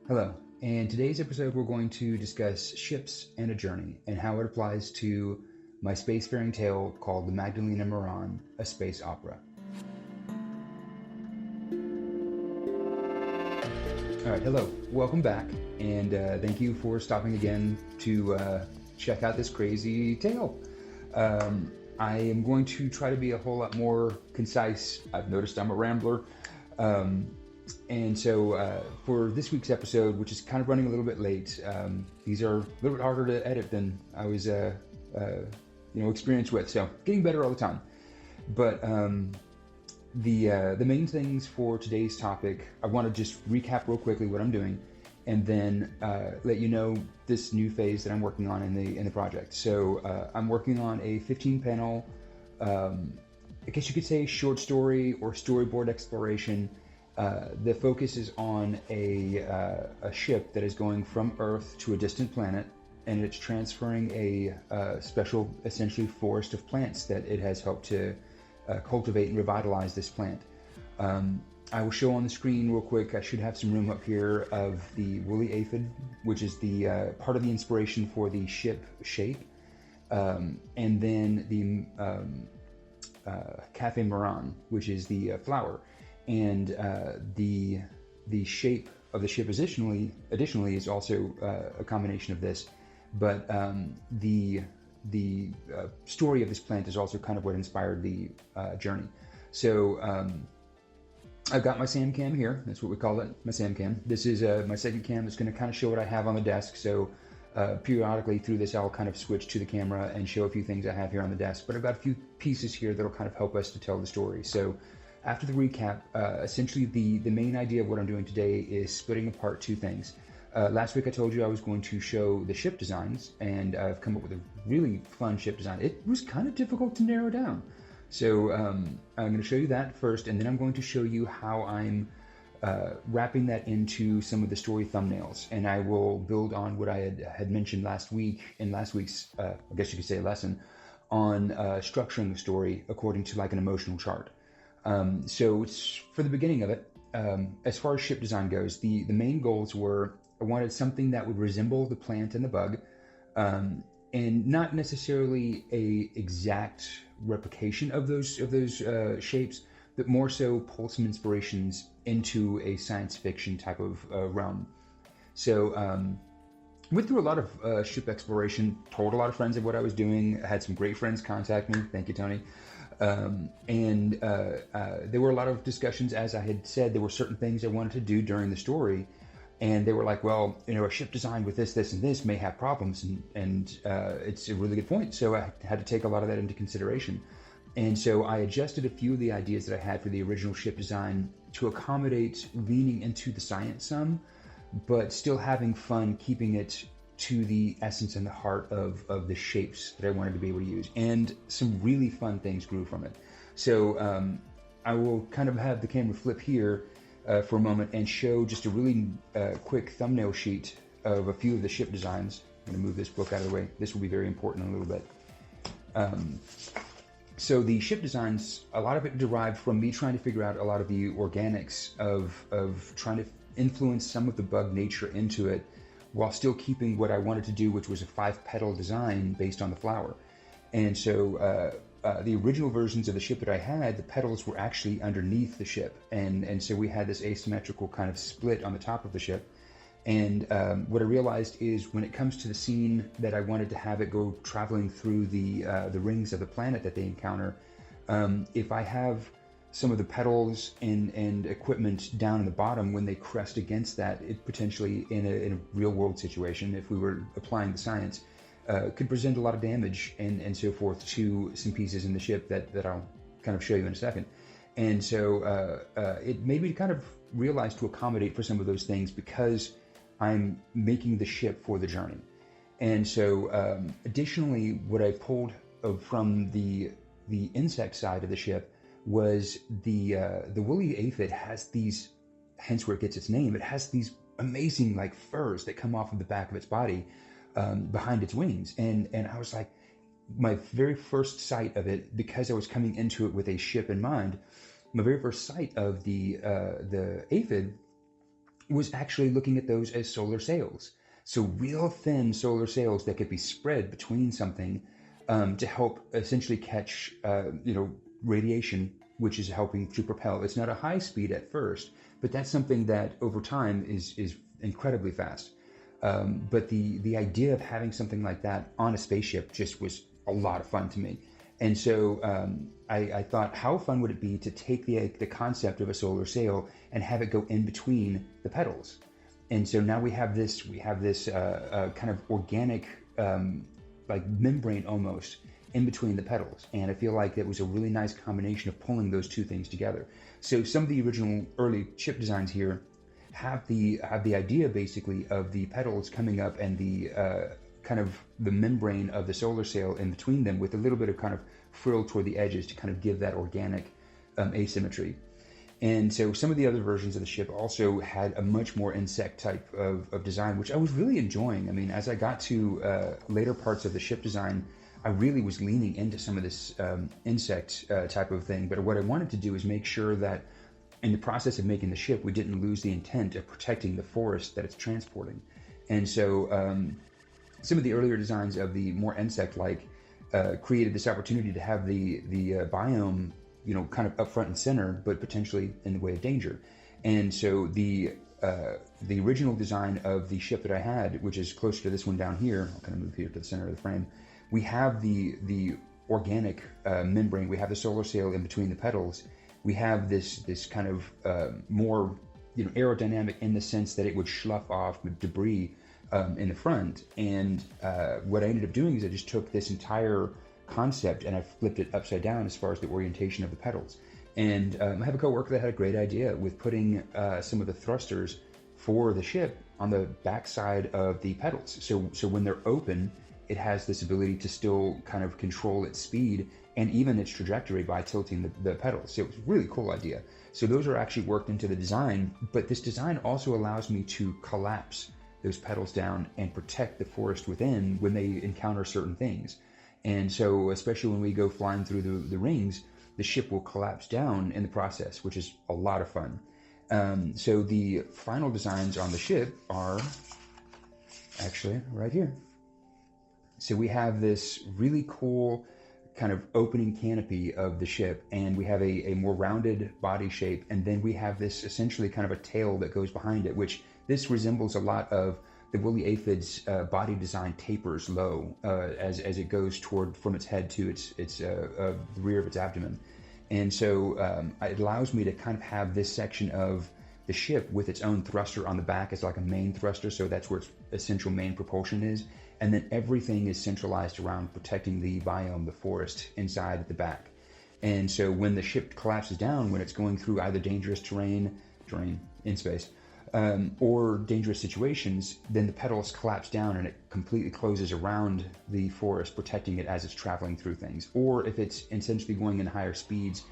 Hello. In today's episode, we're going to discuss ships and a journey and how it applies to my spacefaring tale called the Magdalena Morran, a space opera. All right, hello. Welcome back, and thank you for stopping again to check out this crazy tale. I am going to try to be a whole lot more concise. I've noticed I'm a rambler. And so for this week's episode, which is kind of running a little bit late, these are a little bit harder to edit than I was, experienced with. So getting better all the time. But the main things for today's topic, I want to just recap real quickly what I'm doing, and then let you know this new phase that I'm working on in the project. So I'm working on a 15-panel, I guess you could say, short story or storyboard exploration. The focus is on a ship that is going from Earth to a distant planet, and it's transferring a special, essentially, forest of plants that it has helped to cultivate and revitalize this plant. I will show on the screen real quick. I should have some room up here of the woolly aphid, which is the part of the inspiration for the ship shape, and then the Cafe Marron, which is the flower. And the shape of the ship additionally is also a combination of this, but the story of this plant is also kind of what inspired the journey. So I've got my Sam cam here. That's what we call it, my Sam cam. This is my second cam. That's going to kind of show what I have on the desk. So periodically through this, I'll kind of switch to the camera and show a few things I have here on the desk. But I've got a few pieces here that'll kind of help us to tell the story. So after the recap, essentially the main idea of what I'm doing today is splitting apart two things. Last week I told you I was going to show the ship designs, and I've come up with a really fun ship design. It was kind of difficult to narrow down. So I'm going to show you that first, and then I'm going to show you how I'm wrapping that into some of the story thumbnails. And I will build on what I had mentioned last week in last week's, I guess you could say, lesson on structuring the story according to like an emotional chart. So it's for the beginning of it. As far as ship design goes, the main goals were I wanted something that would resemble the plant and the bug, and not necessarily a exact replication of those shapes, but more so pull some inspirations into a science fiction type of realm. So went through a lot of ship exploration, told a lot of friends of what I was doing. I had some great friends contact me. Thank you, Tony. And there were a lot of discussions. As I had said, there were certain things I wanted to do during the story, and they were like, well, a ship design with this, and this may have problems, and it's a really good point. So I had to take a lot of that into consideration. And so I adjusted a few of the ideas that I had for the original ship design to accommodate leaning into the science some, but still having fun, keeping it to the essence and the heart of the shapes that I wanted to be able to use. And some really fun things grew from it. So I will kind of have the camera flip here for a moment and show just a really quick thumbnail sheet of a few of the ship designs. I'm going to move this book out of the way. This will be very important in a little bit. So the ship designs, a lot of it derived from me trying to figure out a lot of the organics of trying to influence some of the bug nature into it, while still keeping what I wanted to do, which was a 5-petal design based on the flower. And so the original versions of the ship that I had, the petals were actually underneath the ship. And so we had this asymmetrical kind of split on the top of the ship. And what I realized is when it comes to the scene that I wanted to have it go traveling through the rings of the planet that they encounter, if I have some of the petals and equipment down in the bottom, when they crest against that, it potentially, in a real world situation, if we were applying the science, could present a lot of damage and so forth to some pieces in the ship that I'll kind of show you in a second. And so it made me kind of realize to accommodate for some of those things, because I'm making the ship for the journey. And so additionally, what I pulled from the insect side of the ship was the woolly aphid has these, hence where it gets its name, it has these amazing like furs that come off of the back of its body behind its wings. And I was like, my very first sight of it, because I was coming into it with a ship in mind, my very first sight of the aphid was actually looking at those as solar sails. So real thin solar sails that could be spread between something to help essentially catch, radiation, which is helping to propel. It's not a high speed at first, but that's something that over time is incredibly fast. But the idea of having something like that on a spaceship just was a lot of fun to me. And so I thought, how fun would it be to take the concept of a solar sail and have it go in between the pedals? And so now we have this kind of organic, like membrane almost in between the pedals. And I feel like it was a really nice combination of pulling those two things together. So some of the original early ship designs here have the idea basically of the pedals coming up and the kind of the membrane of the solar sail in between them with a little bit of kind of frill toward the edges to kind of give that organic asymmetry. And so some of the other versions of the ship also had a much more insect type of design, which I was really enjoying. I mean, as I got to later parts of the ship design, I really was leaning into some of this insect type of thing. But what I wanted to do is make sure that in the process of making the ship, we didn't lose the intent of protecting the forest that it's transporting. And so some of the earlier designs of the more insect-like created this opportunity to have the biome, kind of up front and center, but potentially in the way of danger. And so the original design of the ship that I had, which is closer to this one down here, I'll kind of move here to the center of the frame. We have the organic membrane. We have the solar sail in between the pedals. We have this kind of more aerodynamic in the sense that it would slough off debris in the front. And what I ended up doing is I just took this entire concept and I flipped it upside down as far as the orientation of the pedals. And I have a coworker that had a great idea with putting some of the thrusters for the ship on the back side of the pedals. So when they're open, it has this ability to still kind of control its speed and even its trajectory by tilting the pedals. So it was a really cool idea. So those are actually worked into the design, but this design also allows me to collapse those pedals down and protect the forest within when they encounter certain things. And so especially when we go flying through the rings, the ship will collapse down in the process, which is a lot of fun. So the final designs on the ship are actually right here. So we have this really cool kind of opening canopy of the ship, and we have a more rounded body shape, and then we have this essentially kind of a tail that goes behind it, which this resembles a lot of the woolly aphid's body design tapers low as it goes toward from its head to the rear of its abdomen. And so it allows me to kind of have this section of the ship with its own thruster on the back as like a main thruster, so that's where its essential main propulsion is. And then everything is centralized around protecting the biome, the forest, inside at the back. And so when the ship collapses down, when it's going through either dangerous terrain in space, or dangerous situations, then the pedals collapse down and it completely closes around the forest, protecting it as it's traveling through things. Or if it's essentially going in higher speeds,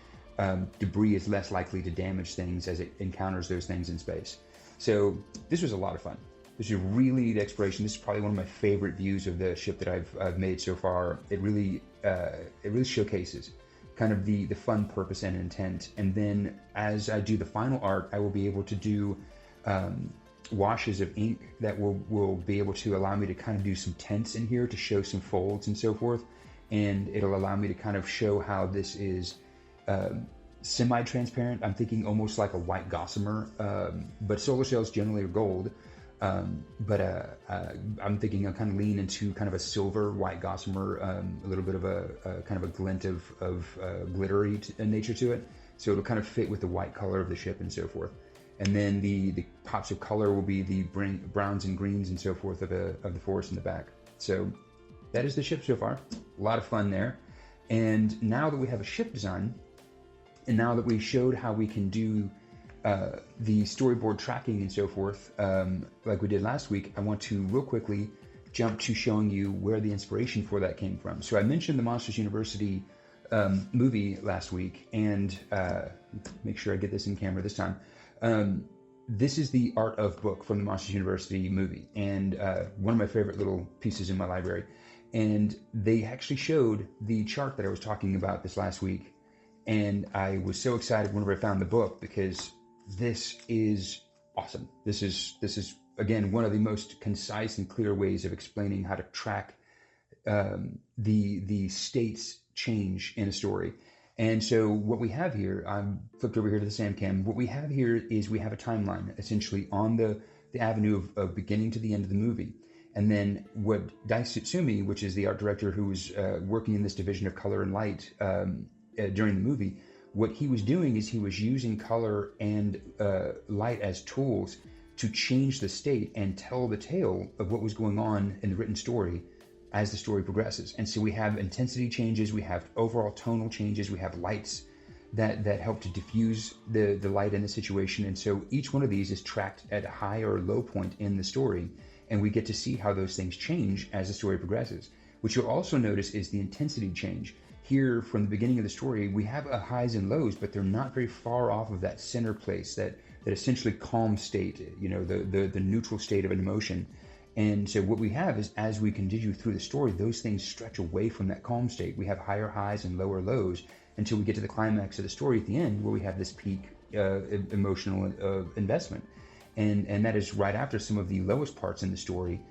debris is less likely to damage things as it encounters those things in space. So this was a lot of fun. This is really neat exploration. This is probably one of my favorite views of the ship that I've made so far. It really showcases kind of the fun purpose and intent. And then as I do the final art, I will be able to do washes of ink that will be able to allow me to kind of do some tints in here to show some folds and so forth. And it'll allow me to kind of show how this is semi-transparent. I'm thinking almost like a white gossamer, but solar sails generally are gold. But I'm thinking I'll kind of lean into kind of a silver white gossamer, a little bit of a kind of a glint of glittery nature to it. So it'll kind of fit with the white color of the ship and so forth. And then the pops of color will be the browns and greens and so forth of the forest in the back. So that is the ship so far. A lot of fun there. And now that we have a ship design, and now that we showed how we can do the storyboard tracking and so forth, like we did last week, I want to real quickly jump to showing you where the inspiration for that came from. So I mentioned the Monsters University movie last week, and make sure I get this in camera this time. This is the art of book from the Monsters University movie, and one of my favorite little pieces in my library. And they actually showed the chart that I was talking about this last week, and I was so excited whenever I found the book, because this is awesome. This is again one of the most concise and clear ways of explaining how to track the state's change in a story. And so what we have here, I'm flipped over here to the SamCam. What we have here is we have a timeline essentially on the avenue of beginning to the end of the movie. And then what Daisu Tsumi, which is the art director who was working in this division of color and light during the movie, what he was doing is he was using color and light as tools to change the state and tell the tale of what was going on in the written story as the story progresses. And so we have intensity changes, we have overall tonal changes, we have lights that help to diffuse the light in the situation. And so each one of these is tracked at a high or low point in the story, and we get to see how those things change as the story progresses. What you'll also notice is the intensity change. Here, from the beginning of the story, we have a highs and lows, but they're not very far off of that center place, that essentially calm state, you know, the neutral state of an emotion. And so what we have is, as we continue through the story, those things stretch away from that calm state. We have higher highs and lower lows until we get to the climax of the story at the end, where we have this peak emotional investment. And that is right after some of the lowest parts in the story,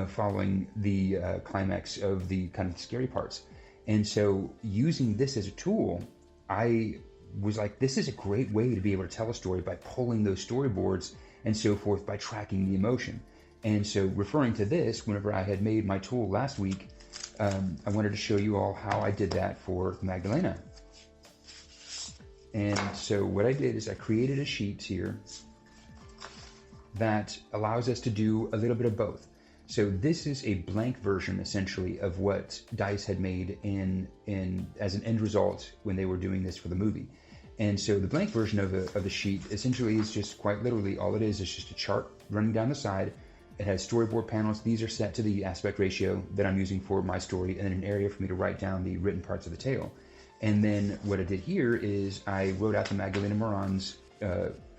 following the climax of the kind of scary parts. And so using this as a tool, I was like, this is a great way to be able to tell a story by pulling those storyboards and so forth, by tracking the emotion. And so referring to this, whenever I had made my tool last week, I wanted to show you all how I did that for Magdalena. And so what I did is I created a sheet here that allows us to do a little bit of both. So this is a blank version, essentially, of what Dice had made in as an end result when they were doing this for the movie. And so the blank version of the sheet essentially is just quite literally all it is just a chart running down the side. It has storyboard panels. These are set to the aspect ratio that I'm using for my story, and then an area for me to write down the written parts of the tale. And then what I did here is I wrote out the Magdalena Morran's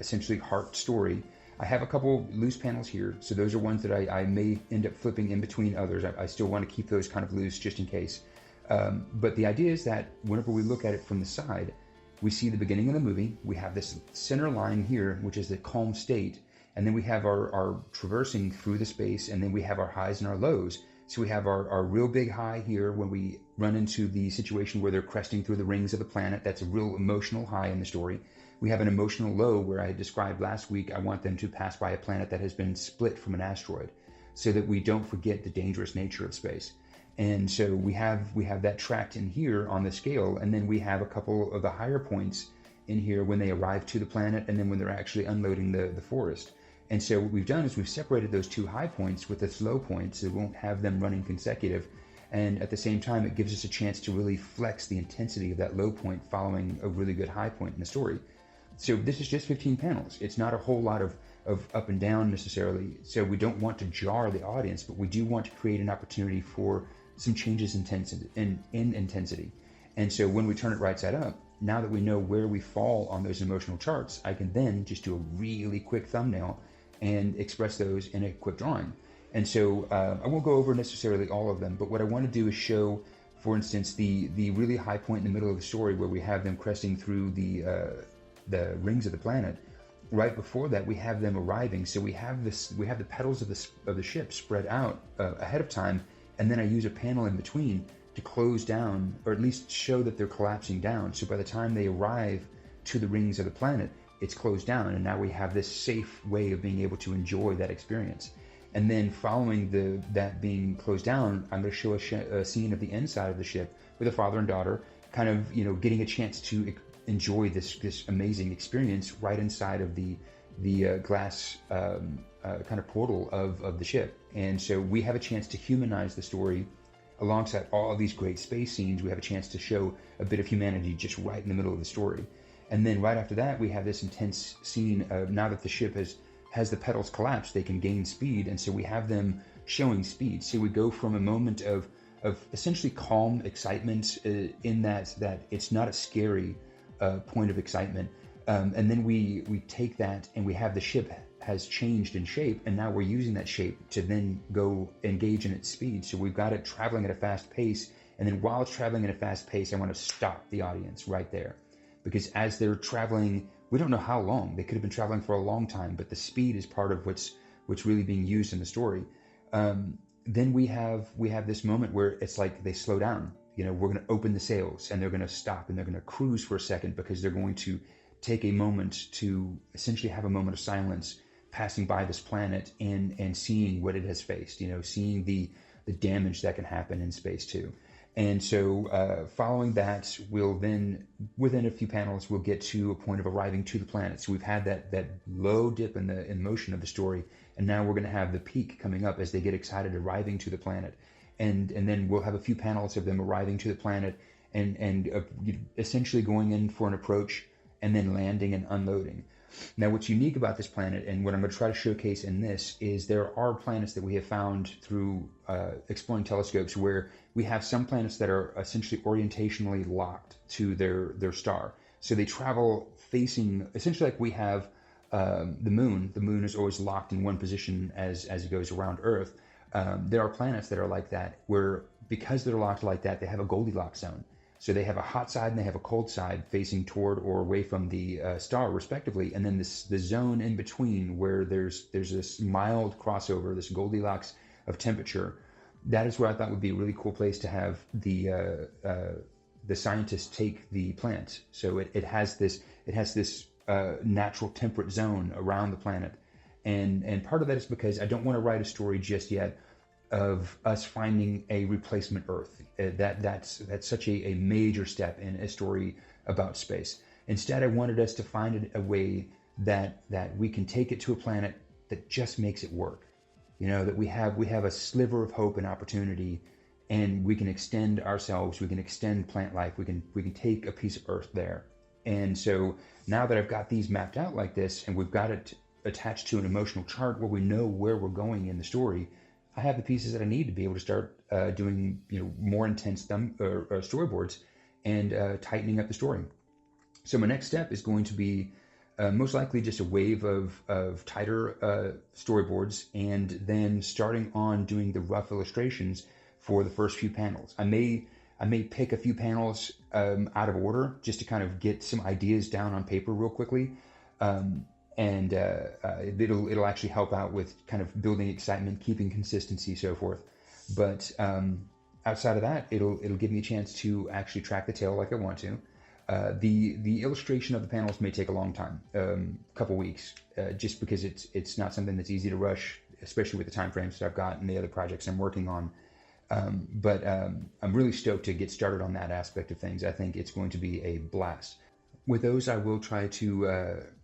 essentially heart story. I have a couple loose panels here, so those are ones that I may end up flipping in between others. I still want to keep those kind of loose just in case. But the idea is that whenever we look at it from the side, we see the beginning of the movie. We have this center line here, which is the calm state. And then we have our traversing through the space, and then we have our highs and our lows. So we have our real big high here when we run into the situation where they're cresting through the rings of the planet. That's a real emotional high in the story. We have an emotional low where I had described last week, I want them to pass by a planet that has been split from an asteroid so that we don't forget the dangerous nature of space. And so we have that tracked in here on the scale, and then we have a couple of the higher points in here when they arrive to the planet, and then when they're actually unloading the forest. And so what we've done is we've separated those two high points with this low point, so we won't have them running consecutive. And at the same time, it gives us a chance to really flex the intensity of that low point following a really good high point in the story. So this is just 15 panels. It's not a whole lot of up and down necessarily. So we don't want to jar the audience, but we do want to create an opportunity for some changes in intensity. And so when we turn it right side up, now that we know where we fall on those emotional charts, I can then just do a really quick thumbnail and express those in a quick drawing. And so I won't go over necessarily all of them, but what I want to do is show, for instance, the really high point in the middle of the story where we have them cresting through the rings of the planet. Right before that, we have them arriving. So we have the petals of the ship spread out ahead of time, and then I use a panel in between to close down, or at least show that they're collapsing down. So by the time they arrive to the rings of the planet, it's closed down, and now we have this safe way of being able to enjoy that experience. And then following that being closed down, I'm going to show a scene of the inside of the ship with a father and daughter kind of, you know, getting a chance to enjoy this amazing experience right inside of the glass kind of portal of the ship. And so we have a chance to humanize the story alongside all of these great space scenes. We have a chance to show a bit of humanity just right in the middle of the story. And then right after that, we have this intense scene of now that the ship has the petals collapsed, they can gain speed. And so we have them showing speed. So we go from a moment of essentially calm excitement in that it's not a scary point of excitement. And then we take that and we have the ship has changed in shape, and now we're using that shape to then go engage in its speed. So we've got it traveling at a fast pace, and then while it's traveling at a fast pace, I want to stop the audience right there. Because as they're traveling we don't know how long. They could have been traveling for a long time, but the speed is part of what's really being used in the story. Then we have this moment where it's like they slow down. You know, we're going to open the sails and they're going to stop and they're going to cruise for a second because they're going to take a moment to essentially have a moment of silence passing by this planet and seeing what it has faced, you know, seeing the damage that can happen in space too. And so following that, we'll then, within a few panels, we'll get to a point of arriving to the planet. So we've had that low dip in the motion of the story, and now we're going to have the peak coming up as they get excited arriving to the planet. And then we'll have a few panels of them arriving to the planet and essentially going in for an approach and then landing and unloading. Now, what's unique about this planet, and what I'm going to try to showcase in this, is there are planets that we have found through exploring telescopes where we have some planets that are essentially orientationally locked to their star. So they travel facing, essentially like we have the moon. The moon is always locked in one position as it goes around Earth. There are planets that are like that, where because they're locked like that, they have a Goldilocks zone. So they have a hot side and they have a cold side facing toward or away from the star, respectively. And then the zone in between where there's this mild crossover, this Goldilocks of temperature. That is where I thought would be a really cool place to have the scientists take the planet. So it has this natural temperate zone around the planet. And part of that is because I don't want to write a story just yet of us finding a replacement Earth. That's such a major step in a story about space. Instead, I wanted us to find a way that we can take it to a planet that just makes it work. You know, that we have a sliver of hope and opportunity, and we can extend ourselves, we can extend plant life, we can take a piece of Earth there. And so now that I've got these mapped out like this, and we've got it attached to an emotional chart where we know where we're going in the story, I have the pieces that I need to be able to start doing, you know, more intense storyboards and tightening up the story. So my next step is going to be most likely just a wave of tighter storyboards, and then starting on doing the rough illustrations for the first few panels. I may pick a few panels out of order just to kind of get some ideas down on paper real quickly. And it'll actually help out with kind of building excitement, keeping consistency, so forth. But outside of that, it'll give me a chance to actually track the tail like I want to. The illustration of the panels may take a long time, a couple weeks, just because it's not something that's easy to rush, especially with the time frames that I've got and the other projects I'm working on. But I'm really stoked to get started on that aspect of things. I think it's going to be a blast. With those, I will try to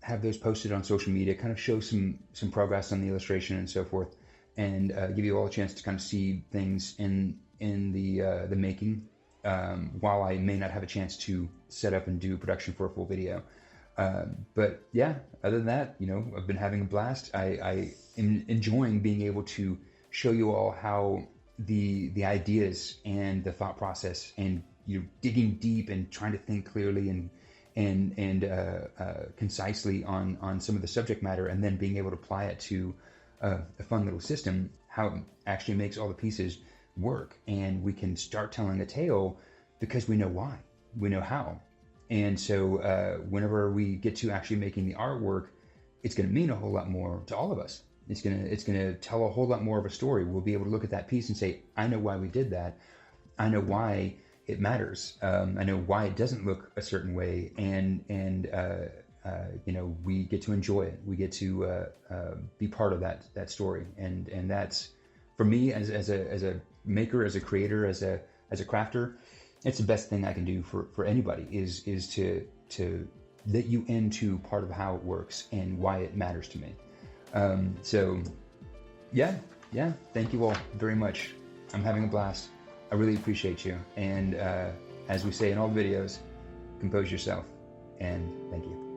have those posted on social media, kind of show some progress on the illustration and so forth, and give you all a chance to kind of see things in the making, while I may not have a chance to set up and do production for a full video. But yeah, other than that, you know, I've been having a blast. I am enjoying being able to show you all how the ideas and the thought process, and you know, digging deep and trying to think clearly and concisely on some of the subject matter, and then being able to apply it to a fun little system, how it actually makes all the pieces work. And we can start telling a tale because we know why, we know how. And so whenever we get to actually making the artwork, it's going to mean a whole lot more to all of us. It's going to tell a whole lot more of a story. We'll be able to look at that piece and say, I know why we did that. I know why it matters. I know why it doesn't look a certain way, and you know, we get to enjoy it. We get to be part of that story, and that's, for me as a maker, as a creator, as a crafter, it's the best thing I can do for anybody is to let you into part of how it works and why it matters to me. So yeah, thank you all very much. I'm having a blast. I really appreciate you. And as we say in all the videos, compose yourself, and thank you.